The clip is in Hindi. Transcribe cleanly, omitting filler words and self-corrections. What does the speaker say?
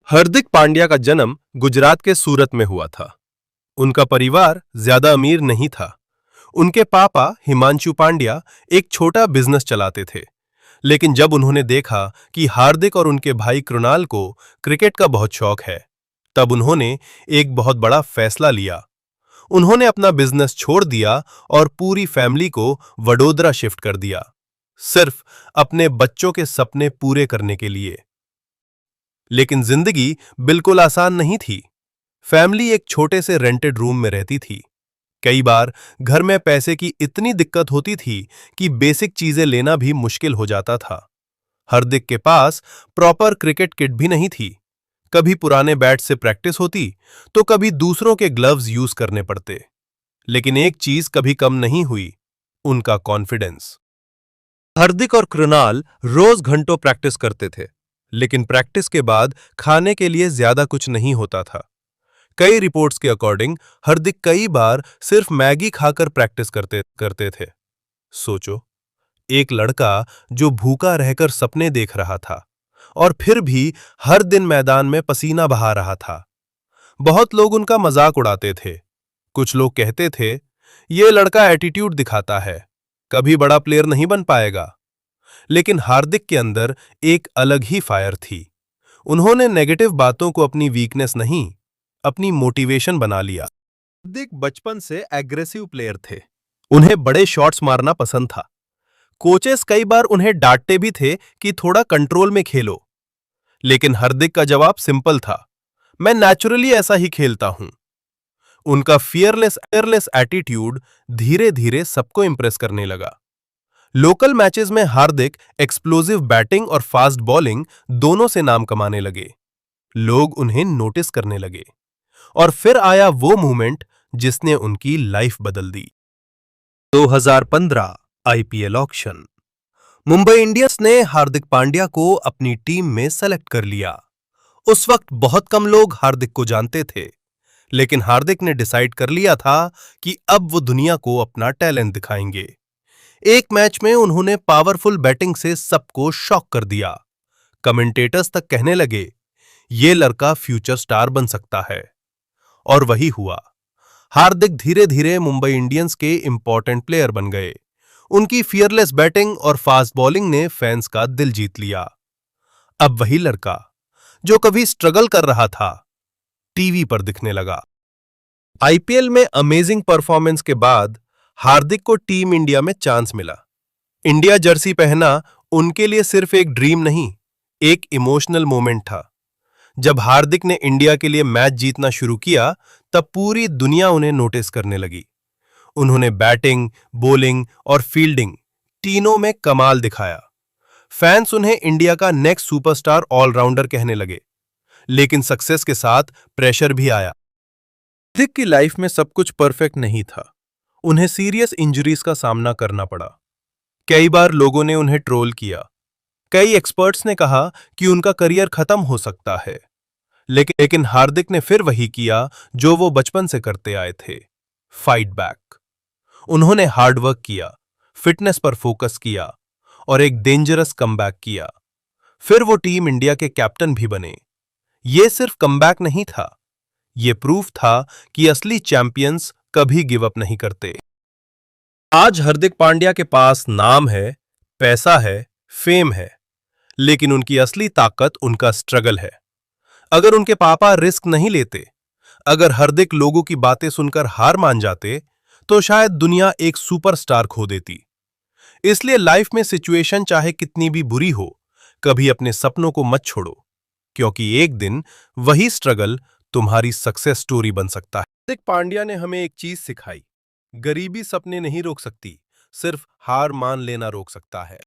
हार्दिक पांड्या का जन्म गुजरात के सूरत में हुआ था। उनका परिवार ज्यादा अमीर नहीं था। उनके पापा हिमांशु पांड्या एक छोटा बिजनेस चलाते थे। लेकिन जब उन्होंने देखा कि हार्दिक और उनके भाई कृणाल को क्रिकेट का बहुत शौक है, तब उन्होंने एक बहुत बड़ा फैसला लिया। उन्होंने अपना बिजनेस छोड़ दिया और पूरी फैमिली को वडोदरा शिफ्ट कर दिया, सिर्फ अपने बच्चों के सपने पूरे करने के लिए। लेकिन जिंदगी बिल्कुल आसान नहीं थी। फैमिली एक छोटे से रेंटेड रूम में रहती थी। कई बार घर में पैसे की इतनी दिक्कत होती थी कि बेसिक चीजें लेना भी मुश्किल हो जाता था। हार्दिक के पास प्रॉपर क्रिकेट किट भी नहीं थी। कभी पुराने बैट से प्रैक्टिस होती तो कभी दूसरों के ग्लव्स यूज करने पड़ते। लेकिन एक चीज कभी कम नहीं हुई, उनका कॉन्फिडेंस। हार्दिक और कृणाल रोज घंटों प्रैक्टिस करते थे, लेकिन प्रैक्टिस के बाद खाने के लिए ज्यादा कुछ नहीं होता था। कई रिपोर्ट्स के अकॉर्डिंग हार्दिक कई बार सिर्फ मैगी खाकर प्रैक्टिस करते थे। सोचो, एक लड़का जो भूखा रहकर सपने देख रहा था और फिर भी हर दिन मैदान में पसीना बहा रहा था। बहुत लोग उनका मजाक उड़ाते थे। कुछ लोग कहते थे, ये लड़का एटीट्यूड दिखाता है, कभी बड़ा प्लेयर नहीं बन पाएगा। लेकिन हार्दिक के अंदर एक अलग ही फायर थी। उन्होंने नेगेटिव बातों को अपनी वीकनेस नहीं, अपनी मोटिवेशन बना लिया। हार्दिक बचपन से एग्रेसिव प्लेयर थे। उन्हें बड़े शॉट्स मारना पसंद था। कोचेस कई बार उन्हें डांटते भी थे कि थोड़ा कंट्रोल में खेलो। लेकिन हार्दिक का जवाब सिंपल था, मैं नेचुरली ऐसा ही खेलता हूं। उनका फियरलेस एटीट्यूड धीरे धीरे सबको इंप्रेस करने लगा। लोकल मैचेस में हार्दिक एक्सप्लोसिव बैटिंग और फास्ट बॉलिंग दोनों से नाम कमाने लगे। लोग उन्हें नोटिस करने लगे। और फिर आया वो मूवमेंट जिसने उनकी लाइफ बदल दी। 2015 आईपीएल ऑक्शन। मुंबई इंडियंस ने हार्दिक पांड्या को अपनी टीम में सेलेक्ट कर लिया। उस वक्त बहुत कम लोग हार्दिक को जानते थे, लेकिन हार्दिक ने डिसाइड कर लिया था कि अब वो दुनिया को अपना टैलेंट दिखाएंगे। एक मैच में उन्होंने पावरफुल बैटिंग से सबको शॉक कर दिया। कमेंटेटर्स तक कहने लगे, ये लड़का फ्यूचर स्टार बन सकता है। और वही हुआ। हार्दिक धीरे धीरे मुंबई इंडियंस के इंपॉर्टेंट प्लेयर बन गए। उनकी फियरलेस बैटिंग और फास्ट बॉलिंग ने फैंस का दिल जीत लिया। अब वही लड़का जो कभी स्ट्रगल कर रहा था, टीवी पर दिखने लगा। आईपीएल में अमेजिंग परफॉर्मेंस के बाद हार्दिक को टीम इंडिया में चांस मिला। इंडिया जर्सी पहना उनके लिए सिर्फ एक ड्रीम नहीं, एक इमोशनल मोमेंट था। जब हार्दिक ने इंडिया के लिए मैच जीतना शुरू किया, तब पूरी दुनिया उन्हें नोटिस करने लगी। उन्होंने बैटिंग, बॉलिंग और फील्डिंग तीनों में कमाल दिखाया। फैंस उन्हें इंडिया का नेक्स्ट सुपरस्टार ऑलराउंडर कहने लगे। लेकिन सक्सेस के साथ प्रेशर भी आया। हार्दिक की लाइफ में सब कुछ परफेक्ट नहीं था। उन्हें सीरियस इंजरीज का सामना करना पड़ा। कई बार लोगों ने उन्हें ट्रोल किया। कई एक्सपर्ट्स ने कहा कि उनका करियर खत्म हो सकता है। लेकिन हार्दिक ने फिर वही किया जो वो बचपन से करते आए थे, फाइट बैक। उन्होंने हार्ड वर्क किया, फिटनेस पर फोकस किया और एक डेंजरस कमबैक किया। फिर वो टीम इंडिया के कैप्टन भी बने। ये सिर्फ कमबैक नहीं था, ये प्रूफ था कि असली चैंपियंस कभी गिव अप नहीं करते। आज हार्दिक पांड्या के पास नाम है, पैसा है, फेम है, लेकिन उनकी असली ताकत उनका स्ट्रगल है। अगर उनके पापा रिस्क नहीं लेते, अगर हार्दिक लोगों की बातें सुनकर हार मान जाते, तो शायद दुनिया एक सुपरस्टार खो देती। इसलिए लाइफ में सिचुएशन चाहे कितनी भी बुरी हो, कभी अपने सपनों को मत छोड़ो, क्योंकि एक दिन वही स्ट्रगल तुम्हारी सक्सेस स्टोरी बन सकता है। हार्दिक पांड्या ने हमें एक चीज सिखाई, गरीबी सपने नहीं रोक सकती, सिर्फ हार मान लेना रोक सकता है।